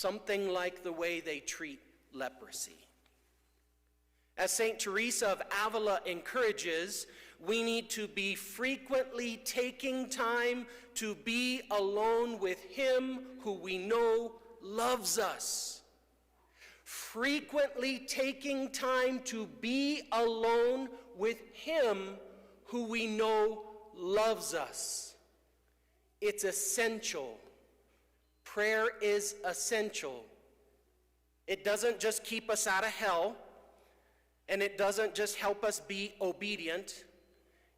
something like the way they treat leprosy. As St. Teresa of Avila encourages, we need to be frequently taking time to be alone with Him who we know loves us. Frequently taking time to be alone with Him who we know loves us. It's essential. Prayer is essential. It doesn't just keep us out of hell, and it doesn't just help us be obedient.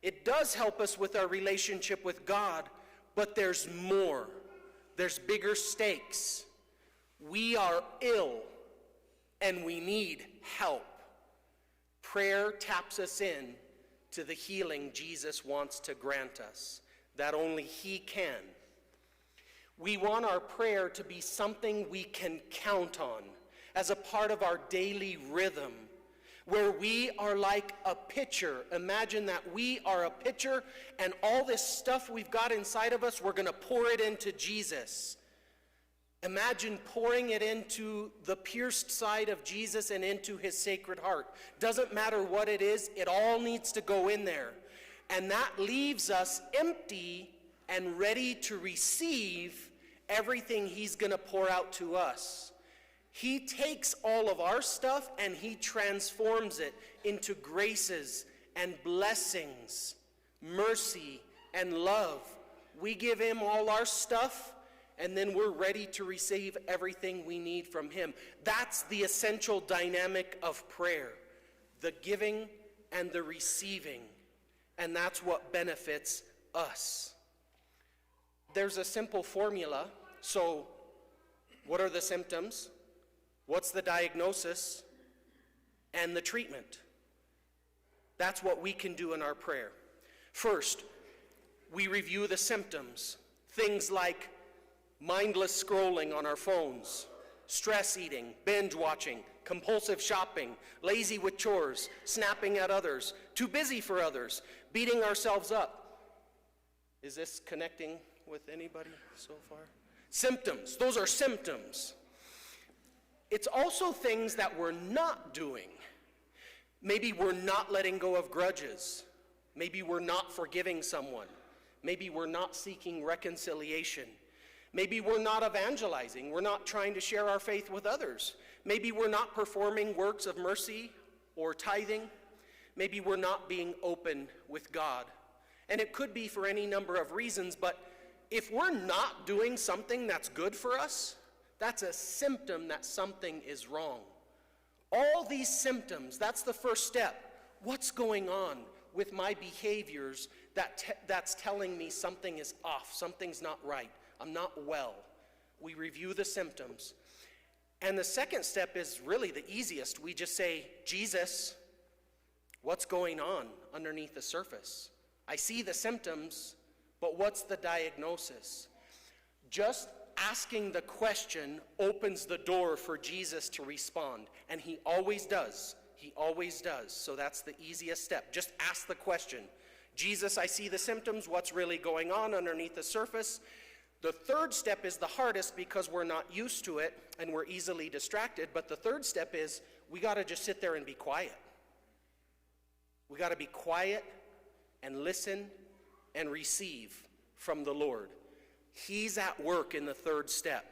It does help us with our relationship with God, but there's more. There's bigger stakes. We are ill, and we need help. Prayer taps us in to the healing Jesus wants to grant us, that only He can. We want our prayer to be something we can count on as a part of our daily rhythm, where we are like a pitcher. Imagine that we are a pitcher, and all this stuff we've got inside of us, we're going to pour it into Jesus. Imagine pouring it into the pierced side of Jesus and into His Sacred Heart. Doesn't matter what it is, it all needs to go in there. And that leaves us empty and ready to receive everything He's going to pour out to us. He takes all of our stuff and He transforms it into graces and blessings, mercy and love. We give Him all our stuff, and then we're ready to receive everything we need from Him. That's the essential dynamic of prayer, the giving and the receiving. And that's what benefits us. There's a simple formula. So, what are the symptoms? What's the diagnosis? And the treatment. That's what we can do in our prayer. First, we review the symptoms. Things like mindless scrolling on our phones, stress eating, binge watching, compulsive shopping, lazy with chores, snapping at others, too busy for others, beating ourselves up. Is this connecting with anybody so far? Symptoms. Those are symptoms. It's also things that we're not doing. Maybe we're not letting go of grudges. Maybe we're not forgiving someone. Maybe we're not seeking reconciliation. Maybe we're not evangelizing. We're not trying to share our faith with others. Maybe we're not performing works of mercy or tithing. Maybe we're not being open with God. And it could be for any number of reasons, but if we're not doing something that's good for us, that's a symptom that something is wrong. All these symptoms, that's the first step. What's going on with my behaviors that's telling me something is off, something's not right, I'm not well? We review the symptoms. And the second step is really the easiest. We just say, Jesus, what's going on underneath the surface? I see the symptoms, but what's the diagnosis? Just asking the question opens the door for Jesus to respond. And He always does. He always does. So that's the easiest step. Just ask the question. Jesus, I see the symptoms. What's really going on underneath the surface? The third step is the hardest because we're not used to it and we're easily distracted. But the third step is we got to just sit there and be quiet. We got to be quiet and listen and receive from the Lord. He's at work in the third step.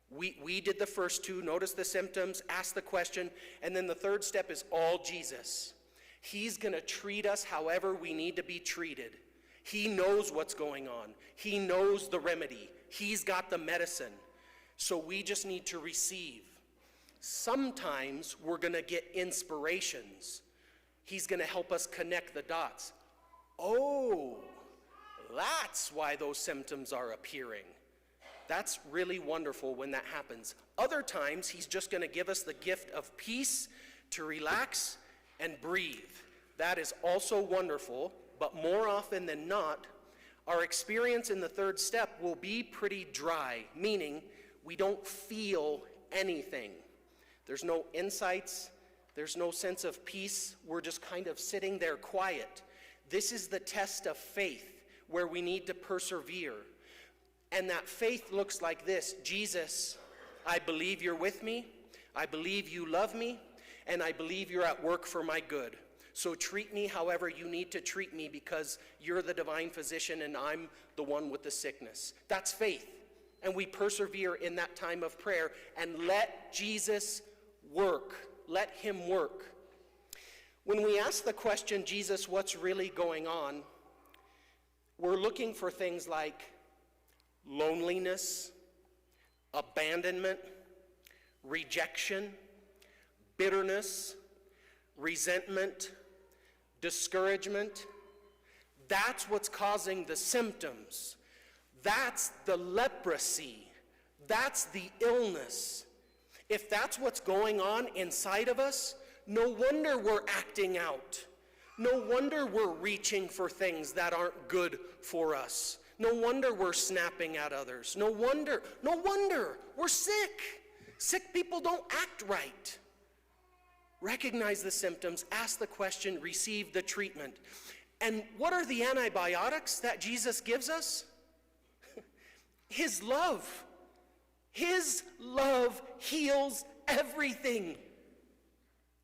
We did the first two. Notice the symptoms, ask the question, and then the third step is all Jesus. He's going to treat us however we need to be treated. He knows what's going on. He knows the remedy. He's got the medicine. So we just need to receive. Sometimes we're going to get inspirations. He's going to help us connect the dots. Oh, that's why those symptoms are appearing. That's really wonderful when that happens. Other times, He's just going to give us the gift of peace to relax and breathe. That is also wonderful, but more often than not, our experience in the third step will be pretty dry, meaning we don't feel anything. There's no insights. There's no sense of peace. We're just kind of sitting there quiet. This is the test of faith where we need to persevere. And that faith looks like this. Jesus, I believe you're with me. I believe you love me. And I believe you're at work for my good. So treat me however you need to treat me because you're the divine physician and I'm the one with the sickness. That's faith. And we persevere in that time of prayer and let Jesus work. Let him work. When we ask the question, Jesus, what's really going on? We're looking for things like loneliness, abandonment, rejection, bitterness, resentment, discouragement. That's what's causing the symptoms. That's the leprosy. That's the illness. If that's what's going on inside of us, no wonder we're acting out. No wonder we're reaching for things that aren't good for us. No wonder we're snapping at others. No wonder we're sick. Sick people don't act right. Recognize the symptoms, ask the question, receive the treatment. And what are the antibiotics that Jesus gives us? His love. His love heals everything.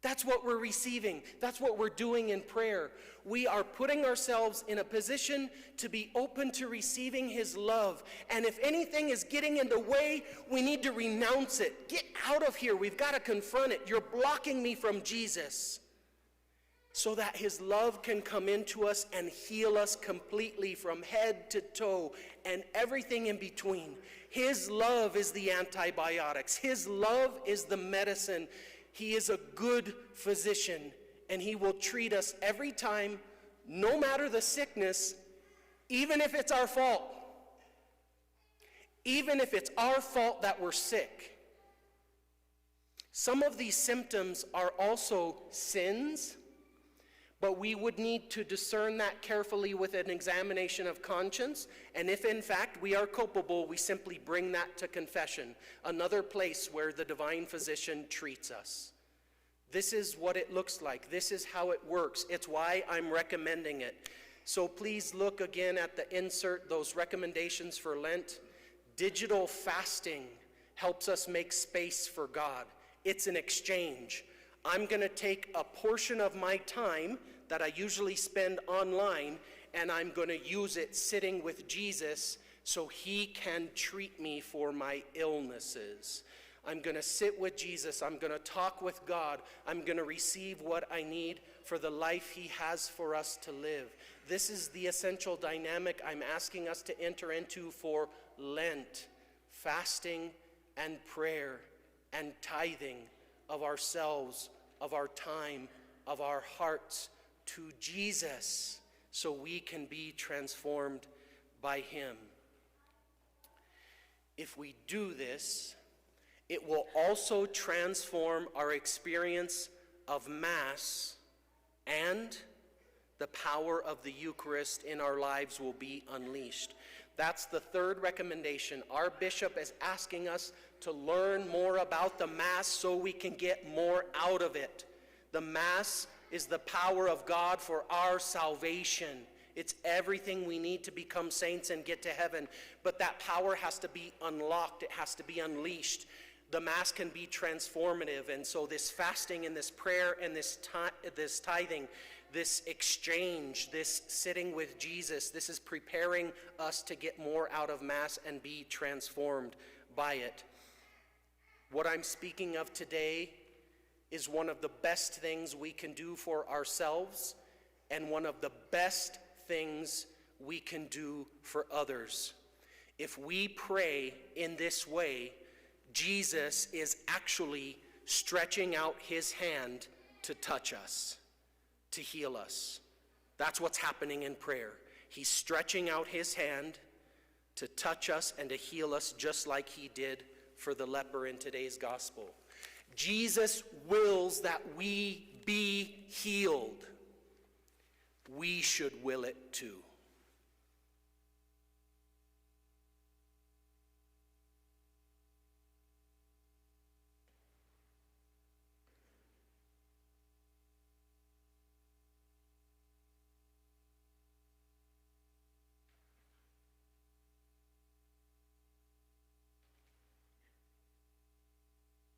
That's what we're receiving. That's what we're doing in prayer. We are putting ourselves in a position to be open to receiving his love. And if anything is getting in the way, we need to renounce it. Get out of here. We've got to confront it. You're blocking me from Jesus. So that his love can come into us and heal us completely from head to toe and everything in between. His love is the antibiotics. His love is the medicine. He is a good physician, and he will treat us every time, no matter the sickness, even if it's our fault. Even if it's our fault that we're sick. Some of these symptoms are also sins, but we would need to discern that carefully with an examination of conscience. And if in fact we are culpable, we simply bring that to confession, another place where the divine physician treats us. This is what it looks like. This is how it works. It's why I'm recommending it. So please look again at the insert, those recommendations for Lent. Digital fasting helps us make space for God. It's an exchange. I'm going to take a portion of my time that I usually spend online, and I'm going to use it sitting with Jesus so he can treat me for my illnesses. I'm going to sit with Jesus. I'm going to talk with God. I'm going to receive what I need for the life he has for us to live. This is the essential dynamic I'm asking us to enter into for Lent, fasting and prayer and tithing of ourselves, of our time, of our hearts to Jesus so we can be transformed by him. If we do this, it will also transform our experience of Mass, and the power of the Eucharist in our lives will be unleashed. That's the third recommendation. Our bishop is asking us to learn more about the Mass so we can get more out of it. The Mass is the power of God for our salvation. It's everything we need to become saints and get to heaven. But that power has to be unlocked. It has to be unleashed. The Mass can be transformative. And so this fasting and this prayer and this tithing, this exchange, this sitting with Jesus, this is preparing us to get more out of Mass and be transformed by it. What I'm speaking of today is one of the best things we can do for ourselves and one of the best things we can do for others. If we pray in this way, Jesus is actually stretching out his hand to touch us, to heal us. That's what's happening in prayer. He's stretching out his hand to touch us and to heal us just like he did for the leper in today's gospel. Jesus wills that we be healed. We should will it too.